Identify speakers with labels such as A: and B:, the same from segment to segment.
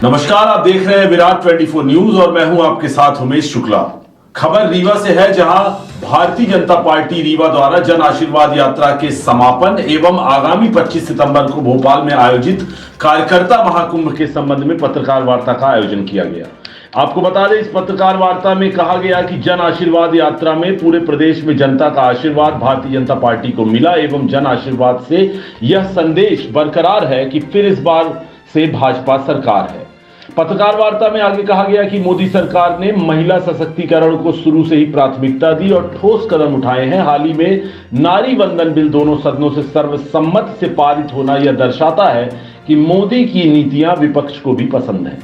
A: नमस्कार, आप देख रहे हैं विराट 24 न्यूज और मैं हूं आपके साथ उमेश शुक्ला। खबर रीवा से है, जहां भारतीय जनता पार्टी रीवा द्वारा जन आशीर्वाद यात्रा के समापन एवं आगामी 25 सितंबर को भोपाल में आयोजित कार्यकर्ता महाकुंभ के संबंध में पत्रकार वार्ता का आयोजन किया गया। आपको बता दें, इस पत्रकार वार्ता में कहा गया कि जन आशीर्वाद यात्रा में पूरे प्रदेश में जनता का आशीर्वाद भारतीय जनता पार्टी को मिला एवं जन आशीर्वाद से यह संदेश बरकरार है कि फिर इस बार से भाजपा सरकार है। पत्रकार वार्ता में आगे कहा गया कि मोदी सरकार ने महिला सशक्तिकरण को शुरू से ही प्राथमिकता दी और ठोस कदम उठाए हैं। हाल ही में नारी वंदन बिल दोनों सदनों से सर्वसम्मत से पारित होना यह दर्शाता है कि मोदी की नीतियां विपक्ष को भी पसंद हैं।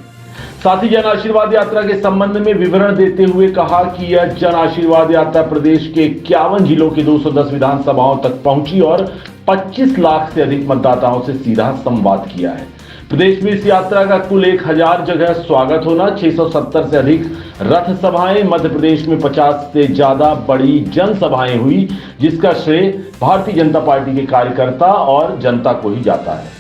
A: साथ ही जन आशीर्वाद यात्रा के संबंध में विवरण देते हुए कहा कि यह जन आशीर्वाद यात्रा प्रदेश के 51 जिलों के 210 विधानसभाओं तक पहुंची और 25 लाख से अधिक मतदाताओं से सीधा संवाद किया है। प्रदेश में इस यात्रा का कुल 1000 जगह स्वागत होना, 670 से अधिक रथ सभाएं, मध्य प्रदेश में 50 से ज्यादा बड़ी जनसभाएं हुई, जिसका श्रेय भारतीय जनता पार्टी के कार्यकर्ता और जनता को ही जाता है।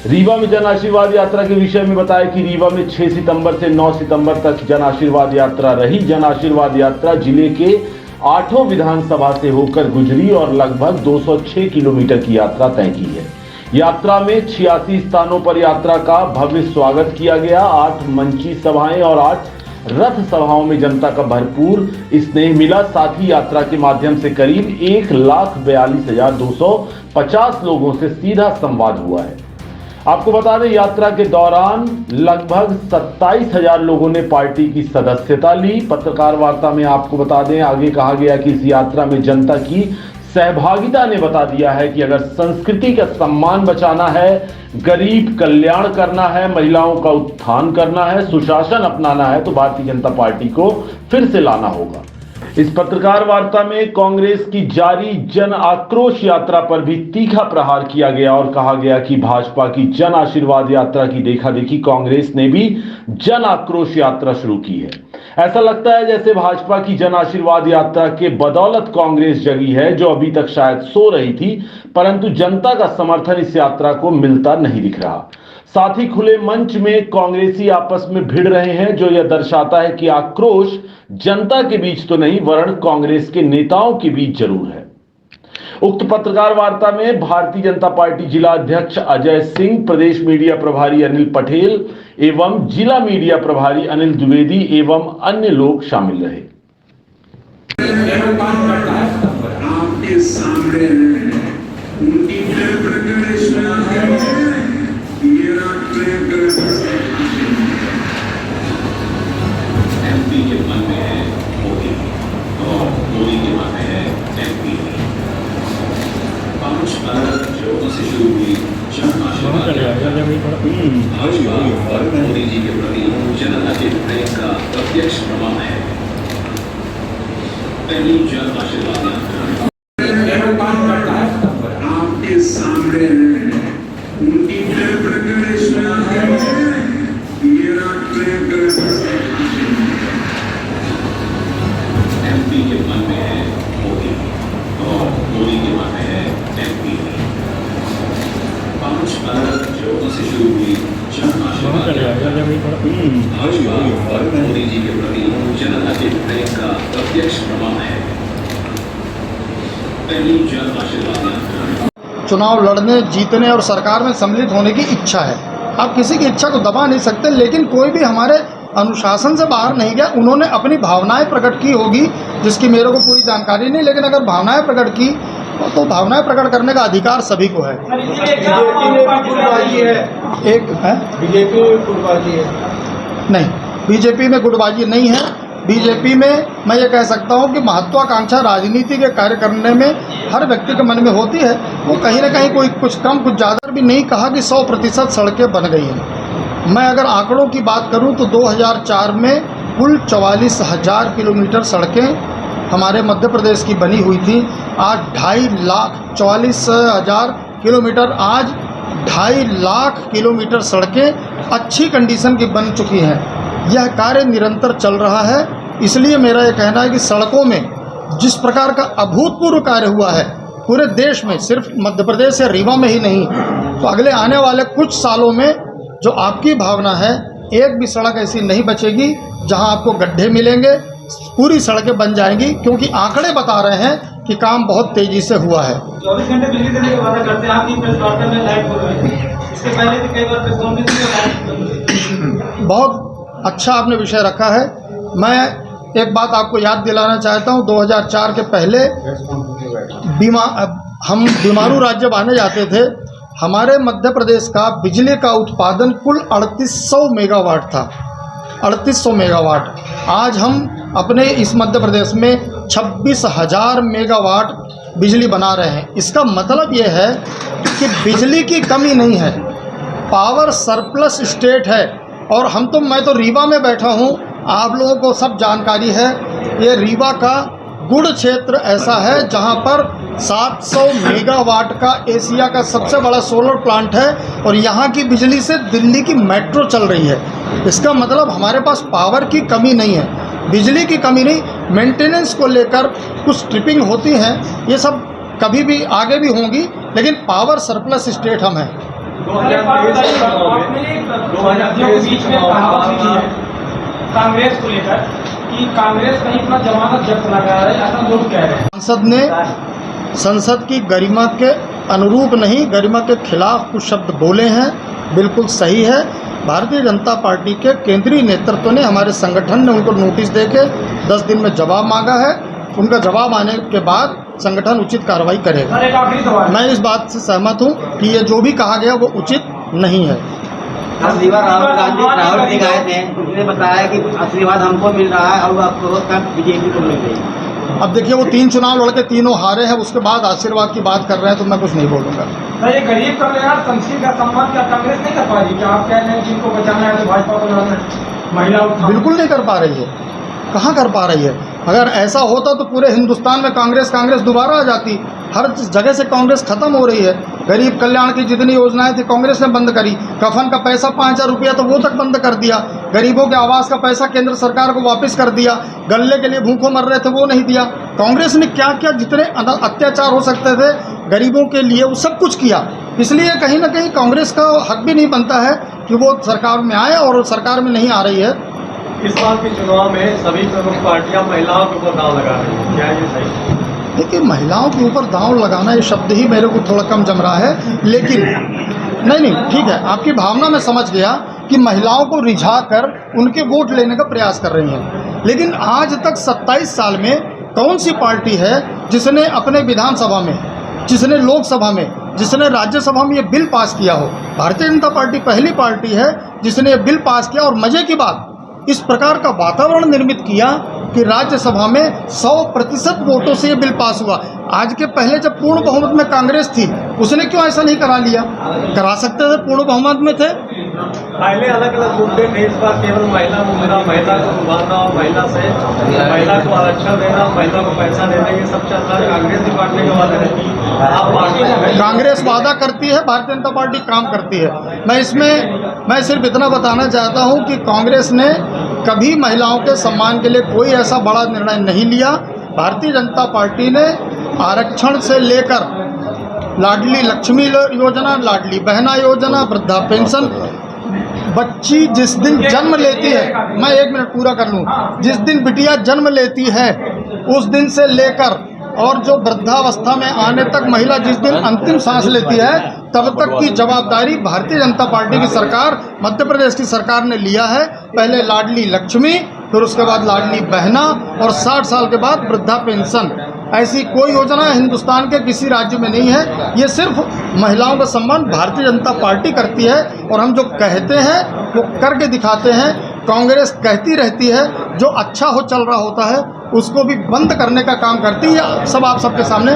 A: रीवा में जन आशीर्वाद यात्रा के विषय में बताया कि रीवा में 6 सितंबर से 9 सितंबर तक जन आशीर्वाद यात्रा रही। जन आशीर्वाद यात्रा जिले के 8 विधानसभा से होकर गुजरी और लगभग 206 किलोमीटर की यात्रा तय की है। यात्रा में 86 स्थानों पर यात्रा का भव्य स्वागत किया गया। 8 मंची सभाएं और 8 रथ सभाओं में जनता का भरपूर स्नेह मिला। साथ ही यात्रा के माध्यम से करीब 1,42,250 लोगों से सीधा संवाद हुआ है। आपको बता दें, यात्रा के दौरान लगभग 27,000 लोगों ने पार्टी की सदस्यता ली। पत्रकार वार्ता में आपको बता दें, आगे कहा गया कि इस यात्रा में जनता की सहभागिता ने बता दिया है कि अगर संस्कृति का सम्मान बचाना है, गरीब कल्याण करना है, महिलाओं का उत्थान करना है, सुशासन अपनाना है, तो भारतीय जनता पार्टी को फिर से लाना होगा। इस पत्रकार वार्ता में कांग्रेस की जारी जन आक्रोश यात्रा पर भी तीखा प्रहार किया गया और कहा गया कि भाजपा की जन आशीर्वाद यात्रा की देखा देखी कांग्रेस ने भी जन आक्रोश यात्रा शुरू की है। ऐसा लगता है जैसे भाजपा की जन आशीर्वाद यात्रा के बदौलत कांग्रेस जगी है, जो अभी तक शायद सो रही थी, परंतु जनता का समर्थन इस यात्रा को मिलता नहीं दिख रहा। साथ ही खुले मंच में कांग्रेसी आपस में भिड़ रहे हैं, जो यह दर्शाता है कि आक्रोश जनता के बीच तो नहीं, वरन कांग्रेस के नेताओं के बीच जरूर है। उक्त पत्रकार वार्ता में भारतीय जनता पार्टी जिला अध्यक्ष अजय सिंह, प्रदेश मीडिया प्रभारी अनिल पटेल एवं जिला मीडिया प्रभारी अनिल द्विवेदी एवं अन्य लोग शामिल रहे।
B: आपके सामने उनकी एमपी के मन में है मोदी और मोदी के मन में है एमपी। 5 अलग लोगों से शुरू हुई जन आशीर्वाद भाजपा और मोदी जी के प्रति जनता के प्रेम का प्रत्यक्ष प्रमाण है। पहली जन आशीर्वाद यात्रा आपके सामने उनकी एमपी के मन में है मोदी और मोदी के मन में है एमपी। 5 अलग लोगों से शुरू हुई जन आशीर्वाद भाजपा और मोदी जी के प्रति जनता के प्रेम का प्रत्यक्ष प्रमाण है। पहली जन आशीर्वाद यात्रा।
C: चुनाव लड़ने, जीतने और सरकार में सम्मिलित होने की इच्छा है। आप किसी की इच्छा को दबा नहीं सकते, लेकिन कोई भी हमारे अनुशासन से बाहर नहीं गया। उन्होंने अपनी भावनाएं प्रकट की होगी, जिसकी मेरे को पूरी जानकारी नहीं, लेकिन अगर भावनाएं प्रकट की तो भावनाएं प्रकट करने का अधिकार सभी को है। एक है बीजेपी में गुटबाजी है? नहीं, बीजेपी में गुटबाजी नहीं है। बीजेपी में मैं ये कह सकता हूँ कि महत्वाकांक्षा राजनीति के कार्य करने में हर व्यक्ति के मन में होती है। वो कहीं ना कहीं कोई कुछ कम कुछ ज़्यादा भी नहीं कहा कि 100% सड़कें बन गई हैं। मैं अगर आंकड़ों की बात करूं तो 2004 में कुल 44,000 किलोमीटर सड़कें हमारे मध्य प्रदेश की बनी हुई थी। आज 2.5 लाख 44,000 किलोमीटर, आज 2.5 लाख किलोमीटर सड़कें अच्छी कंडीशन की बन चुकी हैं। यह कार्य निरंतर चल रहा है। इसलिए मेरा ये कहना है कि सड़कों में जिस प्रकार का अभूतपूर्व कार्य हुआ है पूरे देश में, सिर्फ मध्य प्रदेश या रीवा में ही नहीं, तो अगले आने वाले कुछ सालों में जो आपकी भावना है एक भी सड़क ऐसी नहीं बचेगी जहां आपको गड्ढे मिलेंगे। पूरी सड़कें बन जाएंगी, क्योंकि आंकड़े बता रहे हैं कि काम बहुत तेज़ी से हुआ है।
D: 24 घंटे बिजली देने का वादा करते हैं, आपकी प्रेस वार्ता में लाइट हो रही है, इसके पहले भी कई बार प्रेस कॉन्फ्रेंस में लाइट बंद हुई।
C: बहुत अच्छा आपने विषय रखा है। मैं एक बात आपको याद दिलाना चाहता हूँ, 2004 के पहले हम बीमारू राज्य माने जाते थे। हमारे मध्य प्रदेश का बिजली का उत्पादन कुल 3800 मेगावाट था, 3800 मेगावाट। आज हम अपने इस मध्य प्रदेश में 26,000 मेगावाट बिजली बना रहे हैं। इसका मतलब ये है कि बिजली की कमी नहीं है, पावर सरप्लस स्टेट है। और मैं तो रीवा में बैठा हूँ, आप लोगों को सब जानकारी है। ये रीवा का गुड़ क्षेत्र ऐसा है जहाँ पर 700 मेगावाट का एशिया का सबसे बड़ा सोलर प्लांट है, और यहाँ की बिजली से दिल्ली की मेट्रो चल रही है। इसका मतलब हमारे पास पावर की कमी नहीं है, बिजली की कमी नहीं। मेंटेनेंस को लेकर कुछ ट्रिपिंग होती हैं, ये सब कभी भी आगे भी होंगी, लेकिन पावर सरप्लस स्टेट हम हैं।
D: 2023 के बीच में कहावत की है कांग्रेस को लेकर कि कांग्रेस कहीं अपना जमानत जब्त ना करा रहे, ऐसा लोग कह रहे हैं।
C: संसद ने संसद की गरिमा के अनुरूप नहीं, गरिमा के खिलाफ कुछ शब्द बोले हैं, बिल्कुल सही है। भारतीय जनता पार्टी के केंद्रीय नेतृत्व ने, हमारे संगठन ने उनको नोटिस देके 10 दिन में जवाब मांगा है। उनका जवाब आने के बाद संगठन उचित कार्रवाई करेगा।
D: सर, एक आखिरी सवाल,
C: मैं इस बात से सहमत हूं कि ये जो भी कहा गया वो उचित नहीं है।
E: राहुल जी आए थे, उन्होंने बताया कि आशीर्वाद हमको मिल रहा है और आपको बीजेपी को मिल रही है।
C: अब देखिए, वो 3 चुनाव लड़के तीनों हारे हैं, उसके बाद आशीर्वाद की बात कर रहे हैं, तो मैं कुछ नहीं बोलूँगा।
D: सर, ये गरीब कल्याण संस्कृति का सम्मान क्या कांग्रेस नहीं कर पा रही? क्या आप कह रहे हैं जिनको बचाना है तो भाजपा को लड़ना है? महिला
C: बिल्कुल नहीं कर पा रही है, कहाँ कर पा रही है। अगर ऐसा होता तो पूरे हिंदुस्तान में कांग्रेस दोबारा आ जाती। हर जगह से कांग्रेस खत्म हो रही है। गरीब कल्याण की जितनी योजनाएं थी कांग्रेस ने बंद करी। कफन का पैसा 5,000 रुपया तो वो तक बंद कर दिया। गरीबों के आवास का पैसा केंद्र सरकार को वापस कर दिया। गल्ले के लिए भूखों मर रहे थे वो नहीं दिया। कांग्रेस ने क्या क्या जितने अत्याचार हो सकते थे गरीबों के लिए वो सब कुछ किया। इसलिए कहीं ना कहीं कांग्रेस का हक भी नहीं बनता है कि वो सरकार में आए, और सरकार में नहीं आ रही है।
D: इस बार के चुनाव में सभी प्रमुख पार्टियां महिलाओं के ऊपर दांव लगा रही हैं, क्या ये सही?
C: देखिए, महिलाओं के ऊपर दांव लगाना ये शब्द ही मेरे को थोड़ा कम जम रहा है, लेकिन नहीं ठीक है, आपकी भावना मैं समझ गया कि महिलाओं को रिझा कर उनके वोट लेने का प्रयास कर रही हैं। लेकिन आज तक 27 साल में कौन सी पार्टी है जिसने अपने विधानसभा में, जिसने लोकसभा में, जिसने राज्यसभा में ये बिल पास किया हो? भारतीय जनता पार्टी पहली पार्टी है जिसने ये बिल पास किया, और मजे की बात, इस प्रकार का वातावरण निर्मित किया कि राज्यसभा में 100% वोटों से ये बिल पास हुआ। आज के पहले जब पूर्ण बहुमत में कांग्रेस थी, उसने क्यों ऐसा नहीं करा लिया? करा सकते थे, पूर्ण बहुमत में थे।
D: पहले अलग अलग मुद्दे थे, इस बार केवल महिला मुद्दा, महिला को उभारना और महिला को आरक्षण देना, महिला को पैसा देना, ये सब चल रहा है। कांग्रेस की पार्टी का वादा करती है, आप पार्टी
C: कांग्रेस वादा करती है, भारतीय जनता पार्टी काम करती है। मैं सिर्फ इतना बताना चाहता हूं कि कांग्रेस ने कभी महिलाओं के सम्मान के लिए कोई ऐसा बड़ा निर्णय नहीं लिया। भारतीय जनता पार्टी ने आरक्षण से लेकर लाडली लक्ष्मी योजना, लाडली बहना योजना, वृद्धा पेंशन, बच्ची जिस दिन जन्म लेती है, मैं 1 मिनट पूरा कर लूँ, जिस दिन बिटिया जन्म लेती है उस दिन से लेकर और जो वृद्धावस्था में आने तक महिला जिस दिन अंतिम सांस लेती है तब तक की जवाबदारी भारतीय जनता पार्टी की सरकार, मध्य प्रदेश की सरकार ने लिया है। पहले लाडली लक्ष्मी, फिर उसके बाद लाडली बहना, और 60 साल के बाद वृद्धा पेंशन। ऐसी कोई योजना हिंदुस्तान के किसी राज्य में नहीं है। ये सिर्फ महिलाओं का सम्मान भारतीय जनता पार्टी करती है, और हम जो कहते हैं वो करके दिखाते हैं। कांग्रेस कहती रहती है, जो अच्छा हो चल रहा होता है उसको भी बंद करने का काम करती है। सब आप सबके सामने